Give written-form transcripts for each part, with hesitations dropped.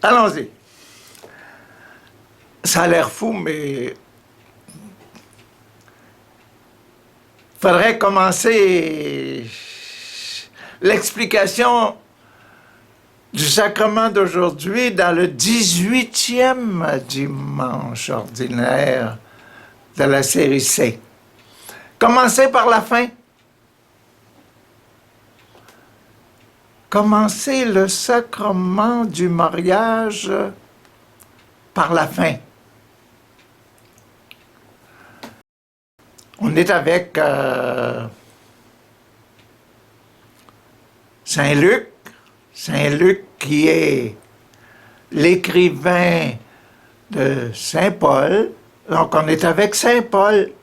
Allons-y. Ça a l'air fou, mais il faudrait commencer l'explication du sacrement d'aujourd'hui dans le 18e dimanche ordinaire de la série C. Commencez par la fin. Commencez le sacrement du mariage par la fin. On est avec Saint Luc. Saint Luc qui est l'écrivain de Saint Paul. Donc on est avec Saint Paul.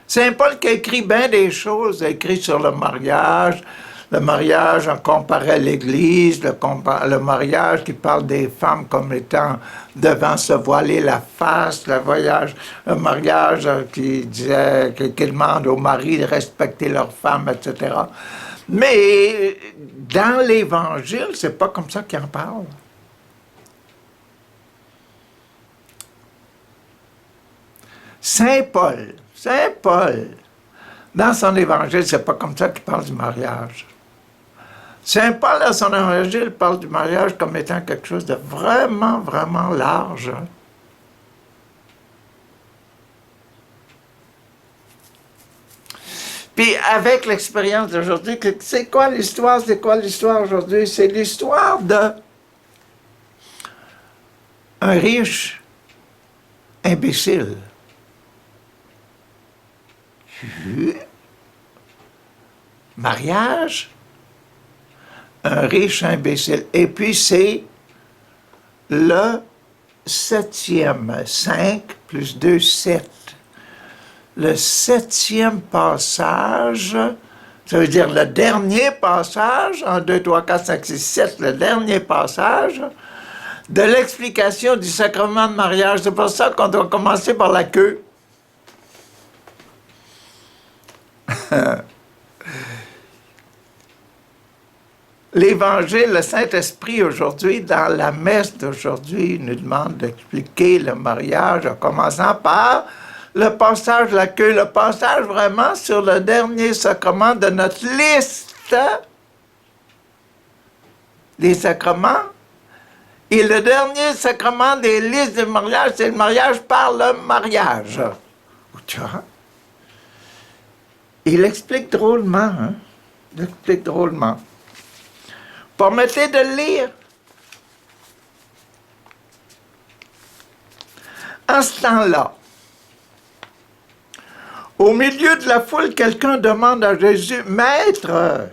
Saint Paul qui a écrit bien des choses, a écrit sur le mariage en comparé l'Église, le mariage qui parle des femmes comme étant devant se voiler la face, le mariage qui disait, qui demande aux maris de respecter leurs femmes, etc. Mais dans l'Évangile, c'est pas comme ça qu'il en parle. Saint Paul, dans son Évangile, c'est pas comme ça qu'il parle du mariage. Saint Paul, dans son Évangile, parle du mariage comme étant quelque chose de vraiment, vraiment large. Puis avec l'expérience d'aujourd'hui, c'est quoi l'histoire aujourd'hui? C'est l'histoire d'un riche imbécile. Mariage, un riche imbécile. Et puis c'est le 7e, 5 plus 2, 7. Le 7e passage, ça veut dire le dernier passage, 1, 2, 3, 4, 5, 6, 7, le dernier passage de l'explication du sacrement de mariage. C'est pour ça qu'on doit commencer par la queue. L'Évangile, le Saint-Esprit aujourd'hui, dans la messe d'aujourd'hui, nous demande d'expliquer le mariage en commençant par le passage de la queue, le passage vraiment sur le dernier sacrement de notre liste des sacrements. Et le dernier sacrement des listes de mariage, c'est le mariage par le mariage. Tu vois? Il explique drôlement, hein? Il explique drôlement. Permettez de le lire. En ce temps-là, au milieu de la foule, quelqu'un demande à Jésus, « Maître,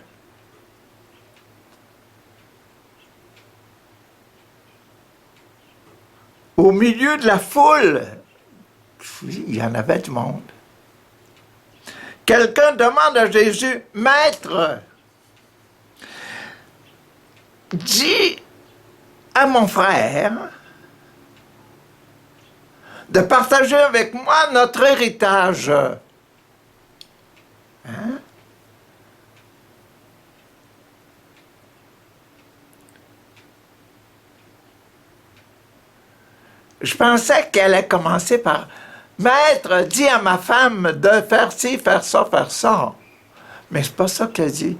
au milieu de la foule, il y en avait du monde. Quelqu'un demande à Jésus, « Maître, dis à mon frère de partager avec moi notre héritage. » Hein? Je pensais qu'elle allait commencer par « Maître, dis à ma femme de faire ci, faire ça, faire ça. » Mais c'est pas ça qu'elle dit.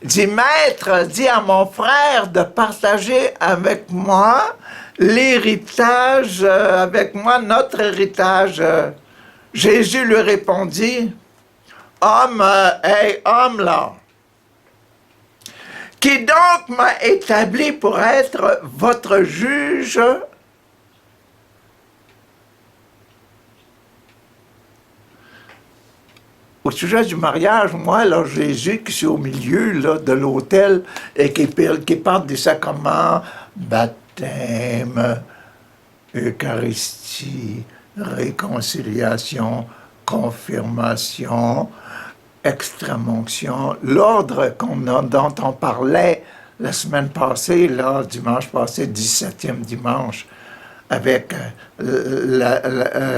Elle dit « Maître, dis à mon frère de partager avec moi l'héritage, avec moi notre héritage. » Jésus lui répondit « Homme, homme là, qui donc m'a établi pour être votre juge? » Au sujet du mariage, moi, là, Jésus qui est au milieu là, de l'autel et qui parle des sacrements, baptême, Eucharistie, réconciliation, confirmation, extrême-onction, l'ordre dont on parlait la semaine passée, là, dimanche passé, 17e dimanche, avec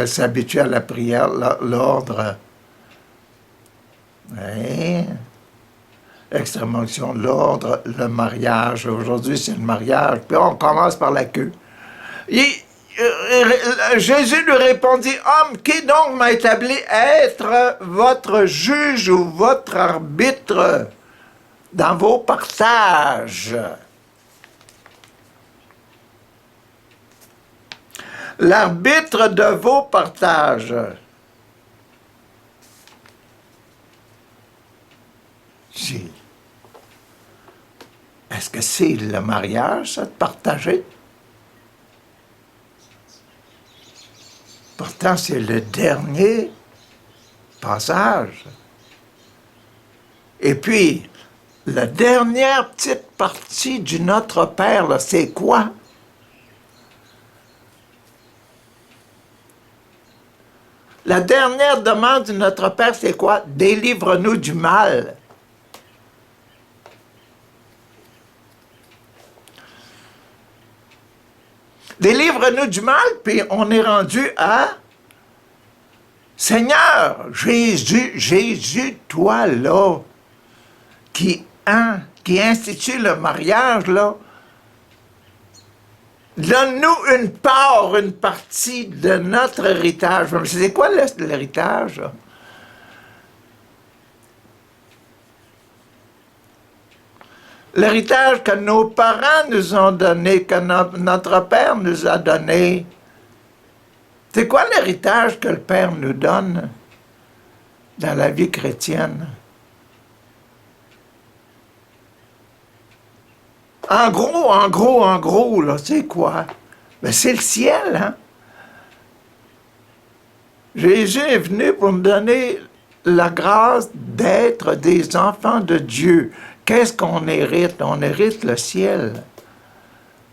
s'habituer à la prière, l'ordre. Oui. extrême-onction de l'ordre, le mariage. Aujourd'hui, c'est le mariage. Puis on commence par la queue. Jésus lui répondit, « Homme, qui donc m'a établi être votre juge ou votre arbitre dans vos partages? » L'arbitre de vos partages. Est-ce que c'est le mariage, ça, de partager? Pourtant, c'est le dernier passage. Et puis, la dernière petite partie du Notre Père, c'est quoi? La dernière demande de Notre Père, c'est quoi? Délivre-nous du mal. Délivre-nous du mal, puis on est rendu à Seigneur, Jésus, toi là, qui institue le mariage, là, donne-nous une part, une partie de notre héritage. C'est quoi l'héritage? L'héritage que nos parents nous ont donné, que notre Père nous a donné. C'est quoi l'héritage que le Père nous donne dans la vie chrétienne? En gros, là, c'est quoi? Ben, c'est le ciel, hein? Jésus est venu pour nous donner la grâce d'être des enfants de Dieu. Qu'est-ce qu'on hérite? On hérite le ciel.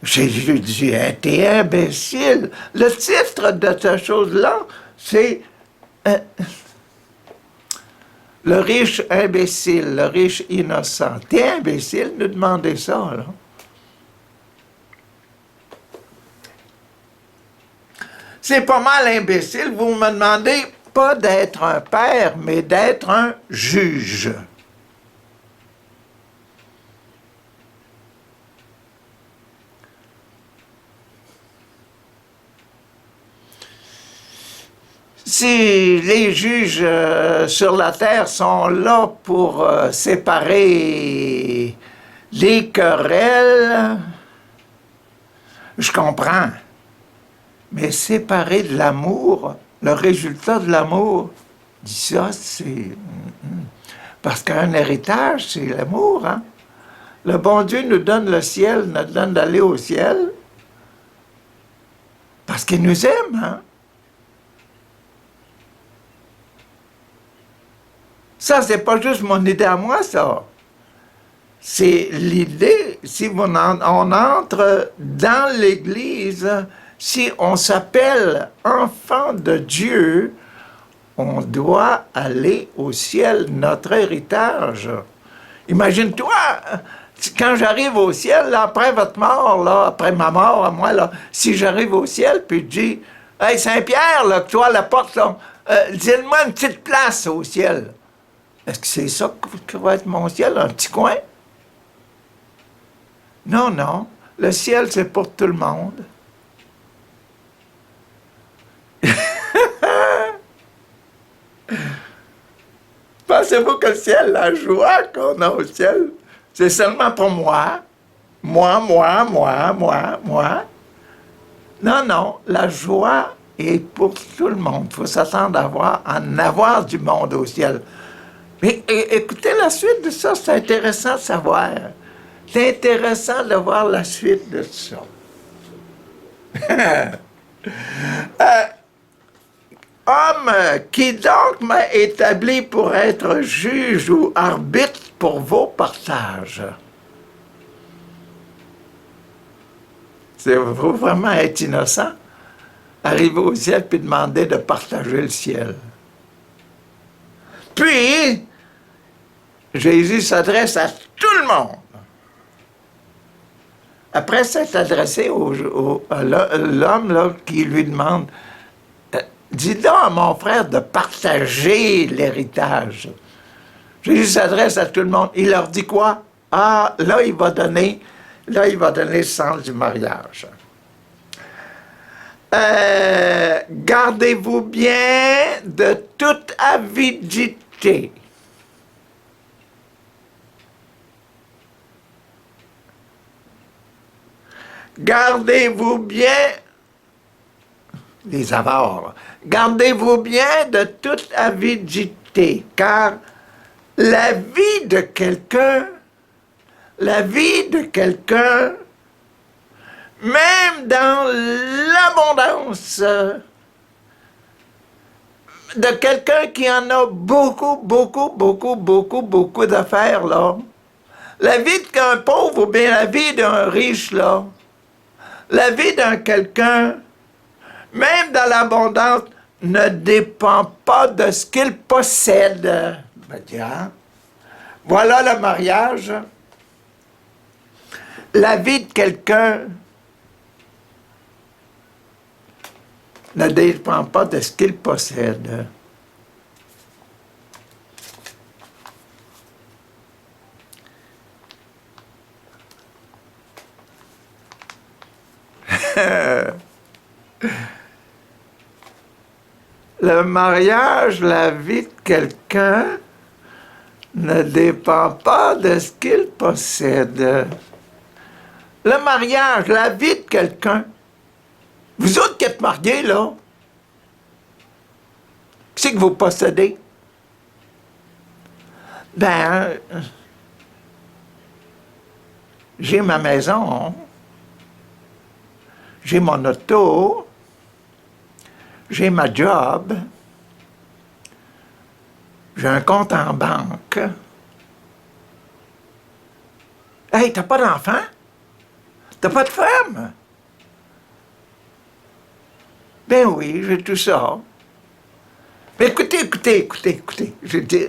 Jésus dit, hey, t'es imbécile. Le titre de cette chose-là, c'est le riche imbécile, le riche innocent. T'es imbécile, nous demander ça, là. C'est pas mal imbécile, vous me demandez pas d'être un père, mais d'être un juge. Si les juges sur la terre sont là pour séparer les querelles, je comprends. Mais séparer de l'amour, le résultat de l'amour, dis ça, c'est... Parce qu'un héritage, c'est l'amour, hein? Le bon Dieu nous donne le ciel, nous donne d'aller au ciel, parce qu'il nous aime, hein? Ça, c'est pas juste mon idée à moi, ça. C'est l'idée, si on entre dans l'Église, si on s'appelle enfant de Dieu, on doit aller au ciel, notre héritage. Imagine-toi, quand j'arrive au ciel, là, après votre mort, là, après ma mort à moi, là, si j'arrive au ciel, puis je dis, « Hey, Saint-Pierre, là, toi, à la porte, là, dis-moi une petite place au ciel. » Est-ce que c'est ça que va être mon ciel, un petit coin? Non, non, le ciel, c'est pour tout le monde. Pensez-vous que le ciel, la joie qu'on a au ciel, c'est seulement pour moi? Moi. Non, non, la joie est pour tout le monde. Il faut s'attendre à en avoir du monde au ciel. Mais écoutez la suite de ça, c'est intéressant de savoir. C'est intéressant de voir la suite de ça. Homme, qui donc m'a établi pour être juge ou arbitre pour vos partages? C'est vraiment être innocent? Arriver au ciel puis demander de partager le ciel. Puis, Jésus s'adresse à tout le monde. Après s'être adressé à l'homme là, qui lui demande, dis donc à mon frère de partager l'héritage. Jésus s'adresse à tout le monde. Il leur dit quoi? Ah, là, il va donner le sens du mariage. Gardez-vous bien de toute avidité. Gardez-vous bien, les avares, gardez-vous bien de toute avidité, car la vie de quelqu'un, même dans l'abondance de quelqu'un qui en a beaucoup d'affaires, là, la vie d'un pauvre ou bien la vie d'un riche, là, la vie d'un quelqu'un, même dans l'abondance, ne dépend pas de ce qu'il possède. Ben, tiens, voilà le mariage. La vie de quelqu'un ne dépend pas de ce qu'il possède. Le mariage, la vie de quelqu'un ne dépend pas de ce qu'il possède. Le mariage, la vie de quelqu'un. Vous autres qui êtes mariés, là, qu'est-ce que vous possédez? Ben, j'ai ma maison, j'ai mon auto, j'ai ma job, j'ai un compte en banque. Hey, t'as pas d'enfant? T'as pas de femme? Ben oui, j'ai tout ça. Mais écoutez. Je dis,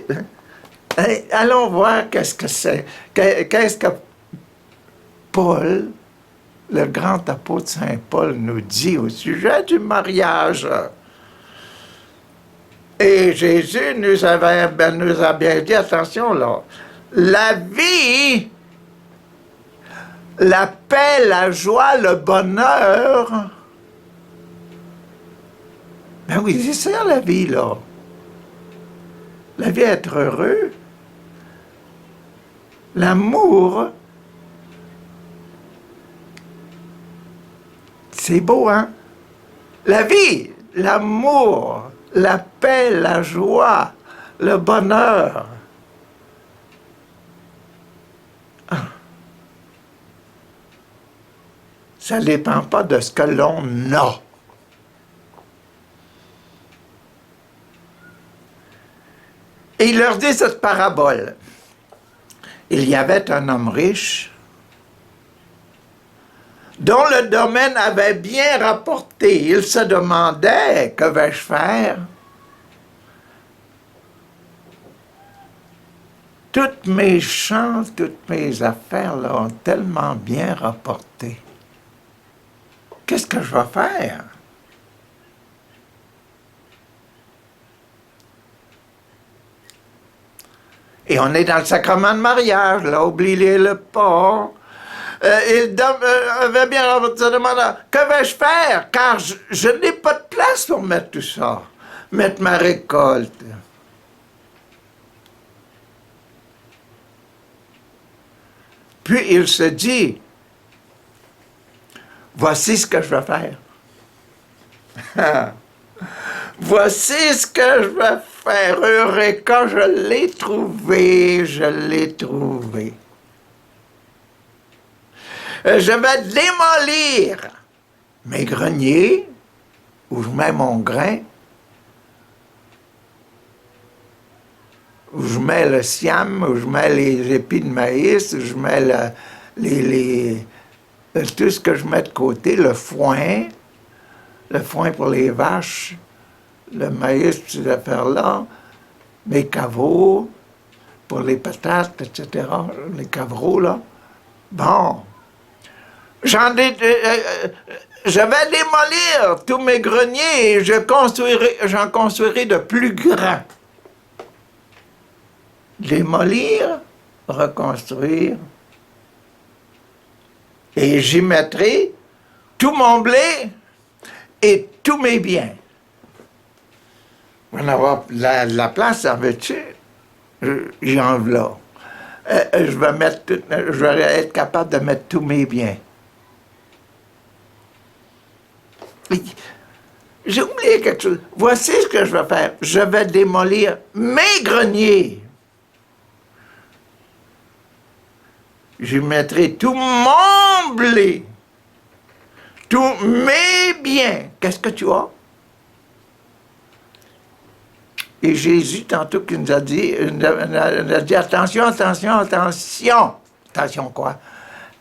allons voir qu'est-ce que c'est. Qu'est-ce que Paul, le grand apôtre Saint Paul, nous dit au sujet du mariage. Et Jésus nous a bien dit, attention là, la vie, la paix, la joie, le bonheur. Ben oui, c'est ça la vie, là. La vie, être heureux. L'amour. C'est beau, hein? La vie, l'amour, la paix, la joie, le bonheur. Ça ne dépend pas de ce que l'on a. Et il leur dit cette parabole. Il y avait un homme riche dont le domaine avait bien rapporté. Il se demandait, que vais-je faire? Toutes mes chances, toutes mes affaires là, ont tellement bien rapporté. Qu'est-ce que je vais faire? Et on est dans le sacrement de mariage, là, oubliez-le pas. Il avait bien se demandé, que vais-je faire? Car je n'ai pas de place pour mettre tout ça, mettre ma récolte. Puis il se dit, voici ce que je vais faire. Voici ce que je vais faire. Eureka, je l'ai trouvé, je l'ai trouvé. Je vais démolir mes greniers, où je mets mon grain, où je mets le siam, où je mets les épis de maïs, où je mets tout ce que je mets de côté, le foin pour les vaches, le maïs, ces affaires-là, mes caveaux pour les patates, etc., les cavreaux, là. Bon. Je vais démolir tous mes greniers et j'en construirai de plus grands. démolir, reconstruire, et j'y mettrai tout mon blé et tous mes biens. On va avoir la place, en veux-tu? J'en veux là. Je vais être capable de mettre tous mes biens. J'ai oublié quelque chose. Voici ce que je vais faire. Je vais démolir mes greniers. Je mettrai tout mon blé, tous mes biens. Qu'est-ce que tu as? Et Jésus, tantôt, qui nous a dit, attention, attention, attention. Attention quoi?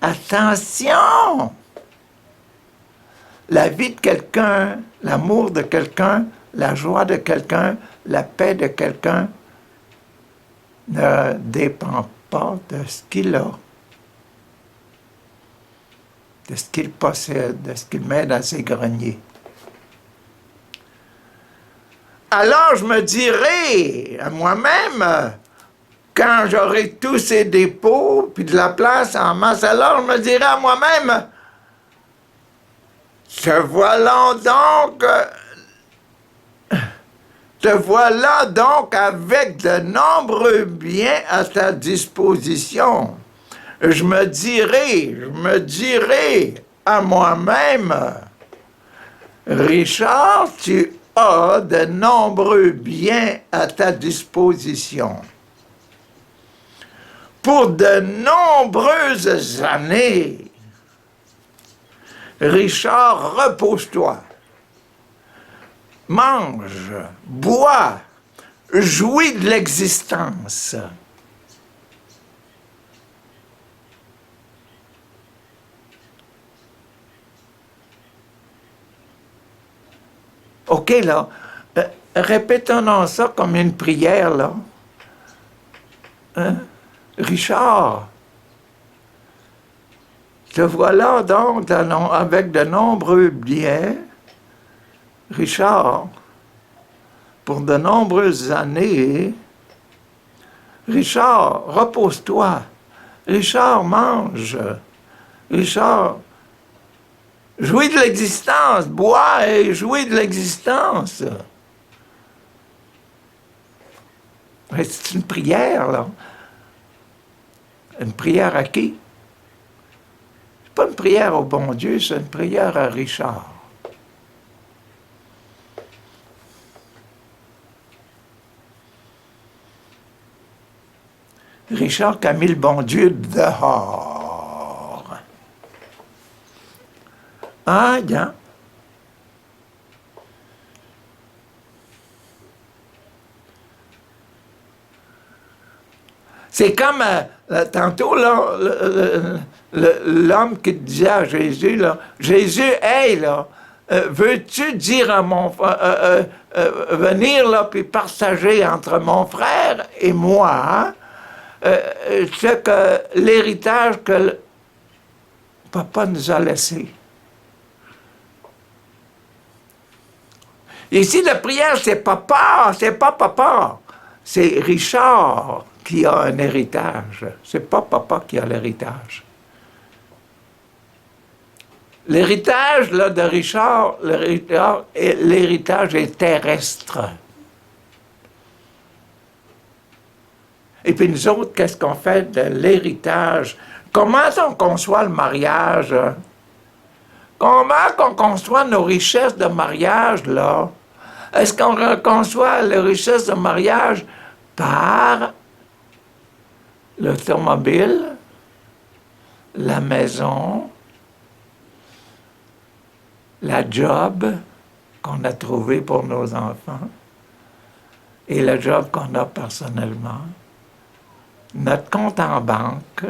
Attention! La vie de quelqu'un, l'amour de quelqu'un, la joie de quelqu'un, la paix de quelqu'un ne dépend pas de ce qu'il a, de ce qu'il possède, de ce qu'il met dans ses greniers. Alors je me dirai à moi-même, quand j'aurai tous ces dépôts, puis de la place en masse, alors je me dirai à moi-même, te voilà donc avec de nombreux biens à ta disposition. Je me dirai à moi-même, Richard, tu as de nombreux biens à ta disposition. Pour de nombreuses années, Richard, repose-toi, mange, bois, jouis de l'existence. OK, là, répétons ça comme une prière, là. Hein? Richard, te voilà donc avec de nombreux biens, Richard, pour de nombreuses années. Richard, repose-toi. Richard, mange. Richard, jouis de l'existence. Bois et jouis de l'existence. C'est une prière, là. Une prière à qui? C'est pas une prière au bon Dieu, c'est une prière à Richard. Richard qui a mis le bon Dieu dehors. Ah, bien. C'est comme tantôt, là, l'homme qui disait à Jésus, là, Jésus, hey, là, veux-tu dire à mon venir là puis partager entre mon frère et moi ce que l'héritage que le papa nous a laissé. Ici, la prière, c'est papa, c'est pas papa, c'est Richard qui a un héritage. C'est pas papa qui a l'héritage. L'héritage là, de Richard, l'héritage est terrestre. Et puis nous autres, qu'est-ce qu'on fait de l'héritage? Comment on conçoit le mariage? Comment on conçoit nos richesses de mariage, là? Est-ce qu'on conçoit les richesses de mariage par l'automobile, la maison, la job qu'on a trouvé pour nos enfants et le job qu'on a personnellement, notre compte en banque?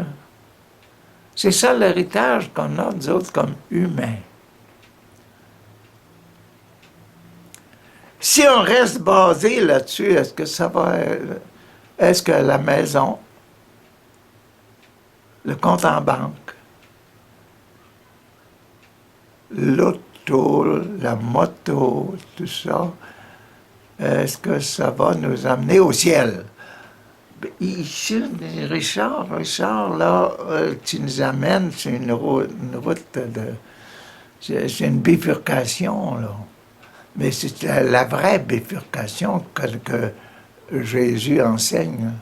C'est ça l'héritage qu'on a, nous autres, comme humains. Si on reste basé là-dessus, est-ce que ça va... Est-ce que la maison, le compte en banque, l'auto, la moto, tout ça, est-ce que ça va nous amener au ciel? Ici, Richard, là, tu nous amènes sur une route de... C'est une bifurcation, là. Mais c'est la vraie bifurcation que Jésus enseigne.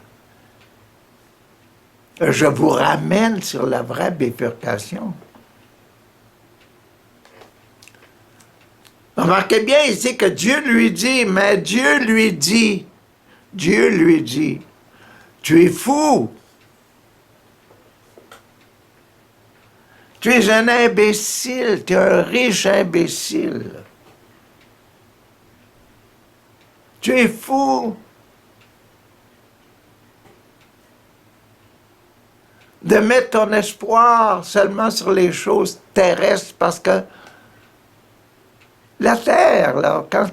Je vous ramène sur la vraie bifurcation. Remarquez bien ici que Dieu lui dit, tu es fou. Tu es un imbécile, tu es un riche imbécile. Tu es fou de mettre ton espoir seulement sur les choses terrestres parce que la terre, là, quand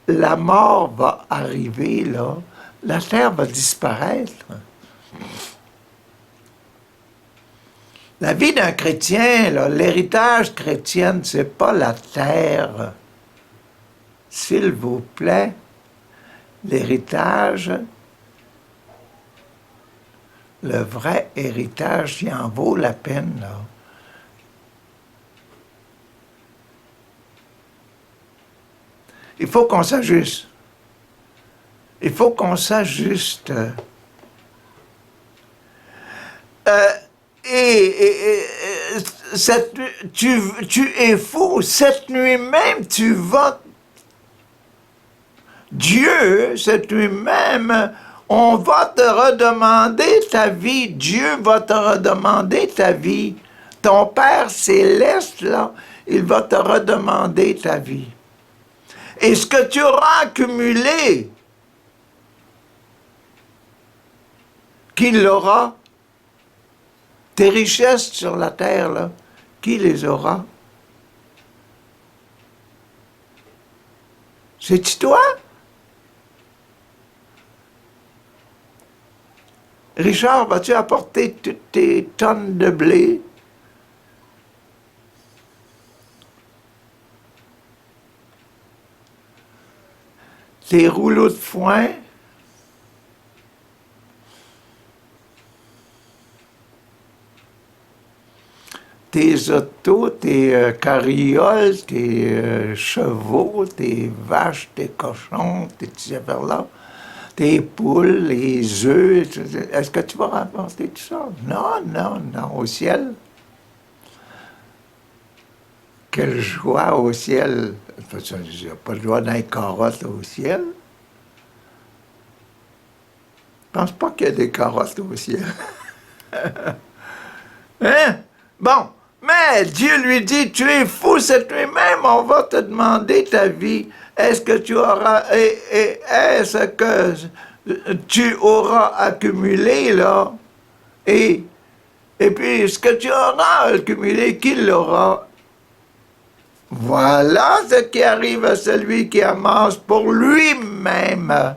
la mort va arriver, là, la terre va disparaître. La vie d'un chrétien, là, l'héritage chrétien, c'est pas la terre. S'il vous plaît, l'héritage, le vrai héritage, il en vaut la peine, là. Il faut qu'on s'ajuste. Il faut qu'on s'ajuste. Tu es fou. Cette nuit même, tu vas... Dieu, cette nuit même, on va te redemander ta vie. Dieu va te redemander ta vie. Ton Père céleste, là, il va te redemander ta vie. Et ce que tu auras accumulé, qui l'aura? Tes richesses sur la terre, là, qui les aura? C'est-tu toi? Richard, vas-tu apporter toutes tes tonnes de blé? Tes rouleaux de foin? Tes autos, tes carrioles, tes chevaux, tes vaches, tes cochons, tes petites affaires-là, tes poules, les œufs, est-ce que tu vas rapporter tout ça? Non, non, non, au ciel. Quelle joie au ciel! Il n'y a pas de joie dans les carottes au ciel. Je pense pas qu'il y a des carottes au ciel. Hein? Bon, mais Dieu lui dit, tu es fou cette nuit même, on va te demander ta vie. Est-ce que tu auras, est-ce que tu auras accumulé, là? Et puis, ce que tu auras accumulé, qui l'aura? Voilà ce qui arrive à celui qui amasse pour lui-même.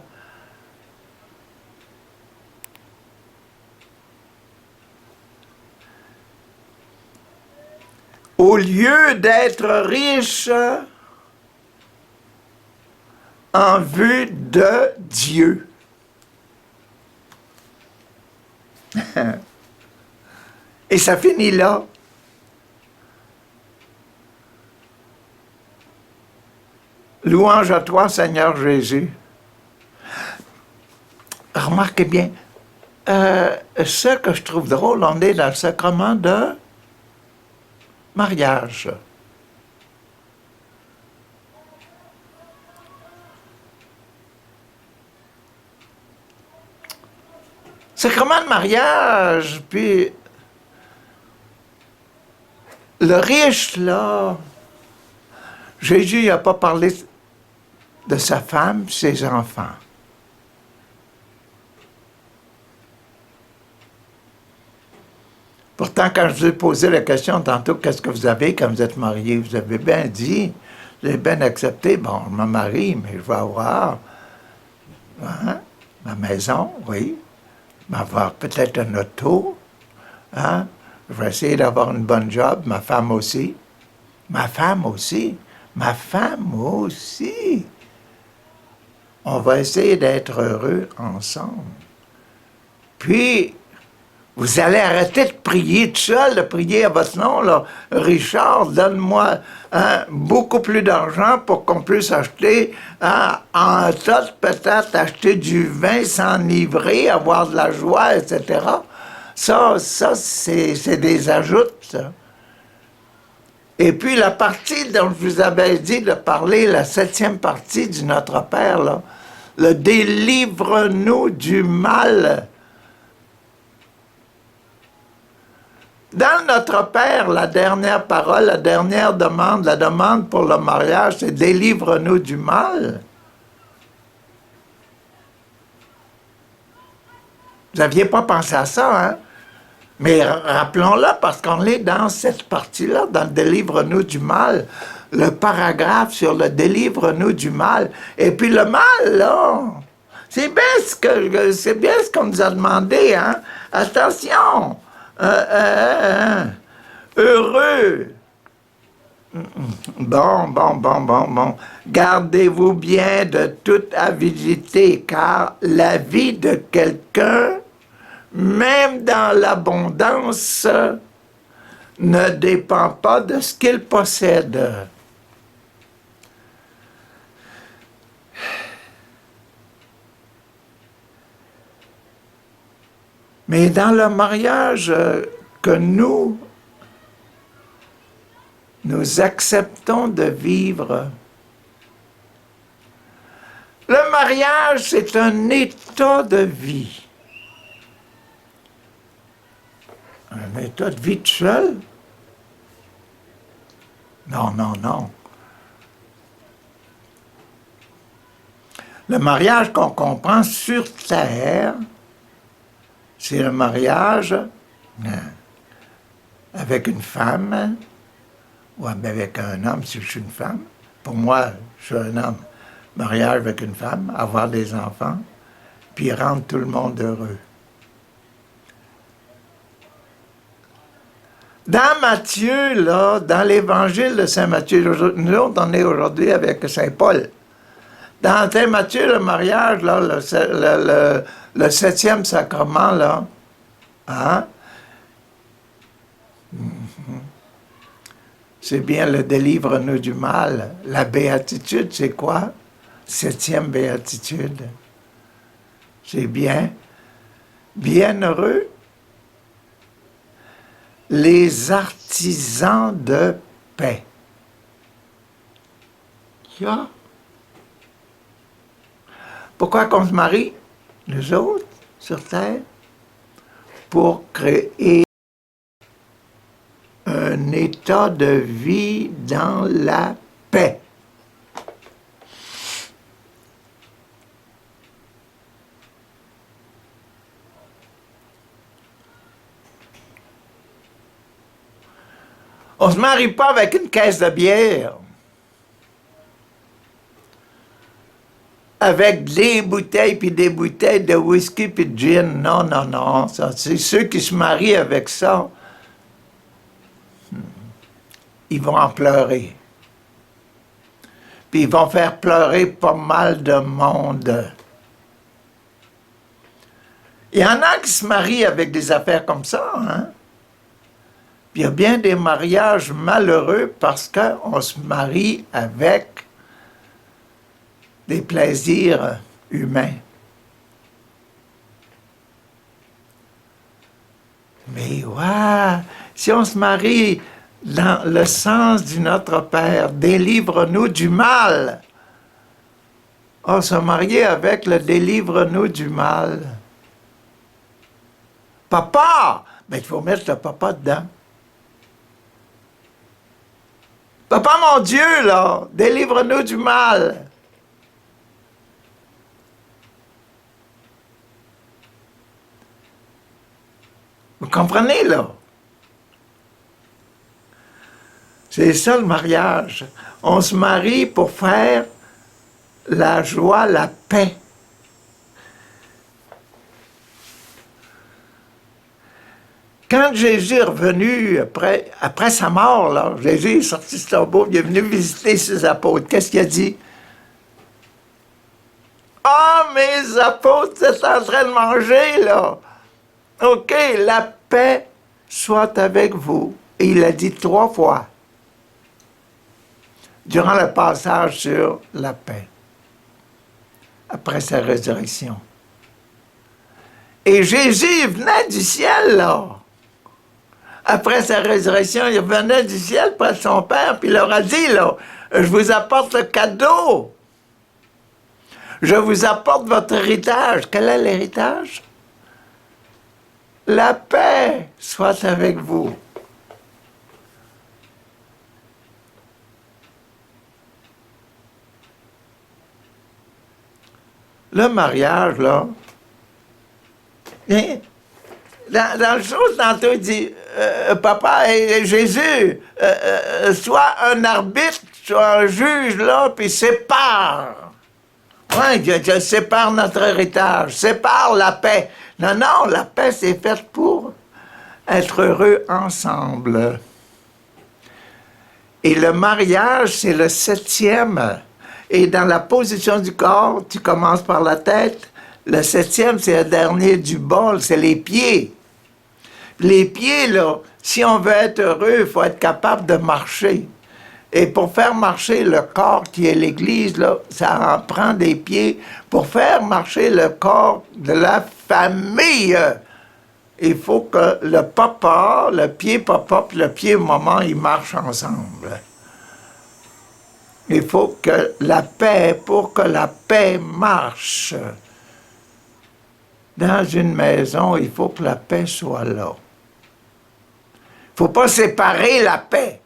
Au lieu d'être riche en vue de Dieu. Et ça finit là. Louange à toi, Seigneur Jésus. Remarquez bien, ce que je trouve drôle, on est dans le sacrement de mariage. Sacrement de mariage, puis le riche, là, Jésus n'a pas parlé de sa femme, ses enfants. Pourtant, quand je vous ai posé la question tantôt, qu'est-ce que vous avez quand vous êtes marié? Vous avez bien dit, vous avez bien accepté, bon, je me marie, mais je vais avoir ma maison, oui, je vais avoir peut-être un auto, hein? Je vais essayer d'avoir une bonne job, ma femme aussi. Ma femme aussi. Ma femme aussi. On va essayer d'être heureux ensemble. Puis, vous allez arrêter de prier tout seul, de prier à votre nom, là. Richard, donne-moi beaucoup plus d'argent pour qu'on puisse acheter en tas, peut-être acheter du vin, s'enivrer, avoir de la joie, etc. Ça c'est des ajoutes, ça. Et puis la partie dont je vous avais dit de parler, la 7e partie du Notre Père, là, le délivre-nous du mal. Dans Notre Père, la dernière parole, la dernière demande, la demande pour le mariage, c'est « délivre-nous du mal ». Vous n'aviez pas pensé à ça, hein? Mais rappelons-le, parce qu'on est dans cette partie-là, dans le « délivre-nous du mal », le paragraphe sur le « délivre-nous du mal ». Et puis le mal, là, c'est bien ce qu'on nous a demandé, hein? Attention! Heureux. Bon. Gardez-vous bien de toute avidité, car la vie de quelqu'un, même dans l'abondance, ne dépend pas de ce qu'il possède. Mais dans le mariage que nous acceptons de vivre, le mariage, c'est un état de vie. Un état de vie tout seul? Non. Le mariage qu'on comprend sur terre, c'est le mariage avec une femme ou avec un homme si je suis une femme. Pour moi, je suis un homme. Mariage avec une femme, avoir des enfants, puis rendre tout le monde heureux. Dans Matthieu, là, dans l'évangile de Saint Matthieu, nous autres, on est aujourd'hui avec Saint Paul. Dans Saint Matthieu, le mariage, là, le 7e sacrement, là, hein? C'est bien le délivre-nous du mal. La béatitude, c'est quoi? 7e béatitude. C'est bien. Bienheureux les artisans de paix. Yeah. Pourquoi qu'on se marie, nous autres, sur Terre? Pour créer un état de vie dans la paix. On ne se marie pas avec une caisse de bière, avec des bouteilles puis des bouteilles de whisky puis de gin. Non. C'est ceux qui se marient avec ça, ils vont en pleurer. Puis ils vont faire pleurer pas mal de monde. Il y en a qui se marient avec des affaires comme ça, hein? Puis il y a bien des mariages malheureux parce qu'on se marie avec des plaisirs humains. Mais ouais, si on se marie dans le sens du Notre Père, délivre-nous du mal. On se marier avec le délivre-nous du mal. Papa! Ben, il faut mettre le papa dedans. Papa, mon Dieu, là, délivre-nous du mal. Vous comprenez, là? C'est ça le mariage. On se marie pour faire la joie, la paix. Quand Jésus est revenu après sa mort, là, Jésus est sorti de tombeau, il est venu visiter ses apôtres. Qu'est-ce qu'il a dit? « Ah, mes apôtres, vous êtes en train de manger, là! OK, la paix soit avec vous. Et il l'a dit 3 fois durant le passage sur la paix, après sa résurrection. Et Jésus venait du ciel, là. Après sa résurrection, il venait du ciel près de son Père, puis il leur a dit, là, je vous apporte le cadeau. Je vous apporte votre héritage. Quel est l'héritage? La paix soit avec vous. Le mariage, là, dans le chose, tantôt, il dit, papa, Jésus, sois un arbitre, sois un juge, là, puis sépare. Oui, sépare notre héritage, sépare la paix. Non, non, la paix, c'est faite pour être heureux ensemble. Et le mariage, c'est le 7e. Et dans la position du corps, tu commences par la tête. Le 7e, c'est le dernier du bol, c'est les pieds. Les pieds, là, si on veut être heureux, il faut être capable de marcher. Et pour faire marcher le corps qui est l'Église, là, ça en prend des pieds. Pour faire marcher le corps de la famille, il faut que le papa, le pied papa et le pied maman, ils marchent ensemble. Il faut que la paix, pour que la paix marche dans une maison, il faut que la paix soit là. Il ne faut pas séparer la paix.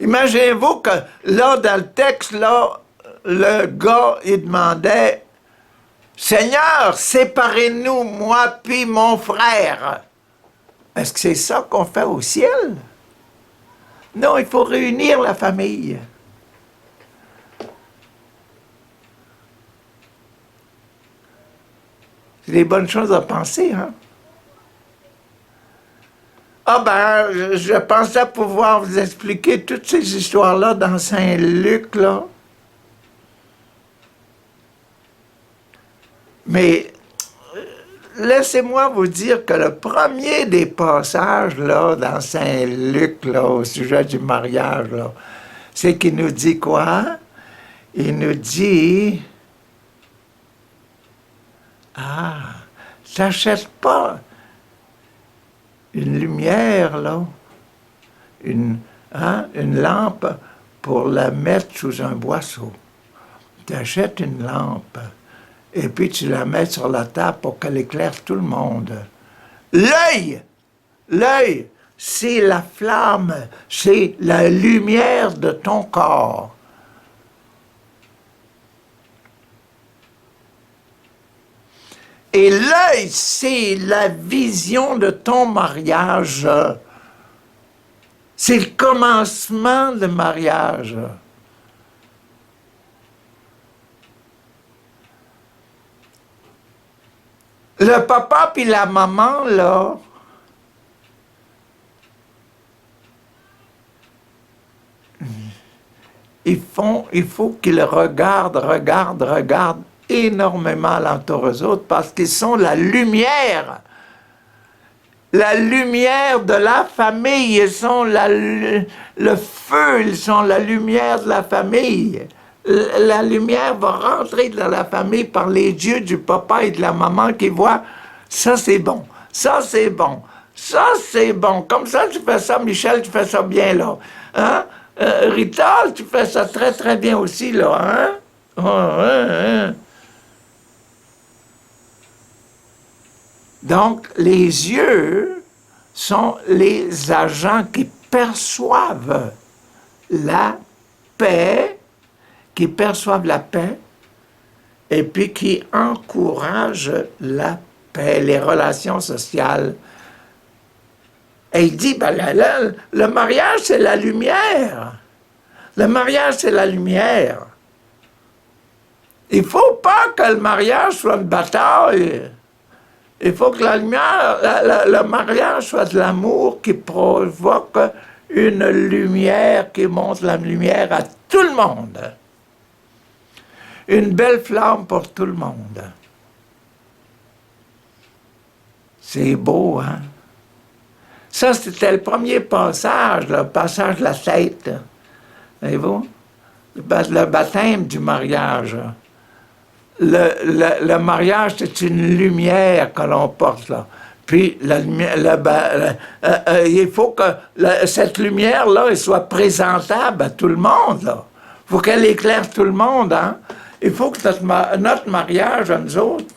Imaginez-vous que là, dans le texte, là, le gars, il demandait « Seigneur, séparez-nous, moi puis mon frère. » Est-ce que c'est ça qu'on fait au ciel? Non, il faut réunir la famille. C'est des bonnes choses à penser, hein? Ah ben, je pensais pouvoir vous expliquer toutes ces histoires-là dans Saint-Luc, là. Mais laissez-moi vous dire que le premier des passages, là, dans Saint-Luc, là, au sujet du mariage, là, c'est qu'il nous dit quoi? Il nous dit... Ah, t'achètes pas une lumière, là, une lampe pour la mettre sous un boisseau. Tu achètes une lampe et puis tu la mets sur la table pour qu'elle éclaire tout le monde. L'œil, c'est la flamme, c'est la lumière de ton corps. Et l'œil, c'est la vision de ton mariage. C'est le commencement du mariage. Le papa puis la maman, là, il faut qu'ils regardent énormément alentour eux autres parce qu'ils sont la lumière de la famille, ils sont le feu, ils sont la lumière de la famille. La lumière va rentrer dans la famille par les yeux du papa et de la maman qui voient ça c'est bon, ça c'est bon, ça c'est bon, comme ça tu fais ça, Michel, tu fais ça bien là, hein? Rita, tu fais ça très très bien aussi là, hein? hein. Donc, les yeux sont les agents qui perçoivent la paix, et puis qui encouragent la paix, les relations sociales. Et il dit, ben, le mariage, c'est la lumière. Le mariage, c'est la lumière. Il ne faut pas que le mariage soit une bataille. Il faut que la lumière, le mariage soit de l'amour qui provoque une lumière, qui montre la lumière à tout le monde. Une belle flamme pour tout le monde. C'est beau, hein? Ça, c'était le premier passage, le passage de la tête. Voyez-vous? Le baptême du mariage. Le mariage, c'est une lumière que l'on porte là. Puis la lumière, il faut que cette lumière-là elle soit présentable à tout le monde. Il faut qu'elle éclaire tout le monde. Hein? Il faut que notre mariage, à nous autres,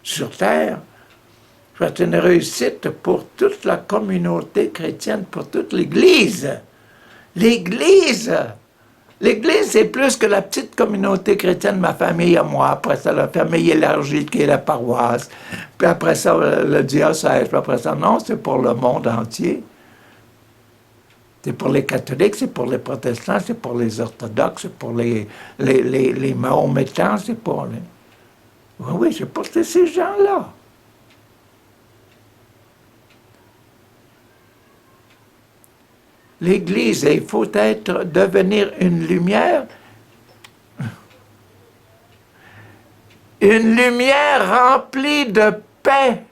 sur Terre, soit une réussite pour toute la communauté chrétienne, pour toute l'Église. L'Église! L'Église, c'est plus que la petite communauté chrétienne, ma famille à moi. Après ça, la famille élargie qui est la paroisse. Puis après ça, le diocèse. Puis après ça, non, c'est pour le monde entier. C'est pour les catholiques, c'est pour les protestants, c'est pour les orthodoxes, c'est pour les mahométans, c'est pour les... Oui, c'est pour ces gens-là. L'Église, il faut devenir une lumière remplie de paix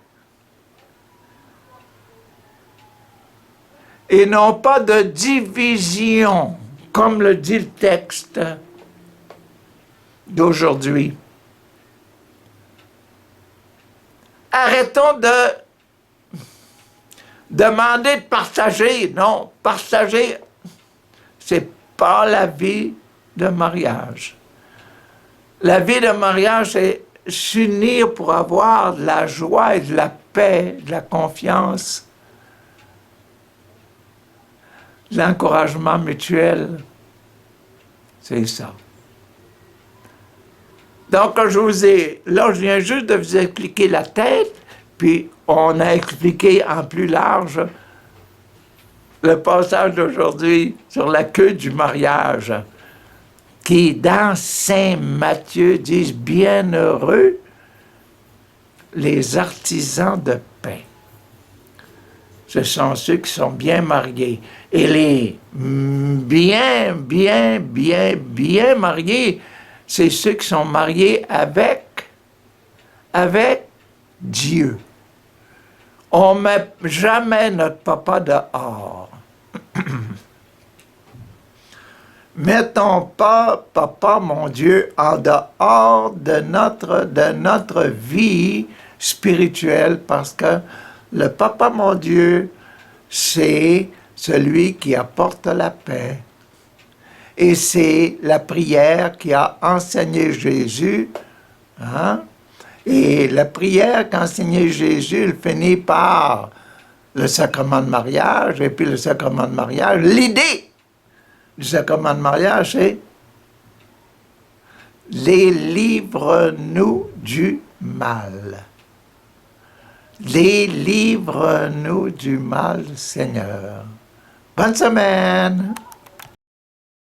et non pas de division, comme le dit le texte d'aujourd'hui. Arrêtons de demander de partager. Non, partager, c'est pas la vie de mariage. La vie de mariage, c'est s'unir pour avoir de la joie et de la paix, de la confiance, de l'encouragement mutuel. C'est ça. Donc, là, je viens juste de vous expliquer la tête, puis on a expliqué en plus large le passage d'aujourd'hui sur la queue du mariage, qui, dans Saint Matthieu, disent « Bienheureux les artisans de paix ». Ce sont ceux qui sont bien mariés. Et les bien mariés, c'est ceux qui sont mariés avec Dieu. On ne met jamais notre papa dehors. Mettons pas papa, mon Dieu, en dehors de notre vie spirituelle, parce que le papa, mon Dieu, c'est celui qui apporte la paix. Et c'est la prière qui a enseigné Jésus. Hein? Et la prière qu'a enseignée Jésus, elle finit par le sacrement de mariage. Et puis le sacrement de mariage, l'idée du sacrement de mariage, c'est « Délivre-nous du mal ». Délivre-nous du mal, Seigneur. Bonne semaine!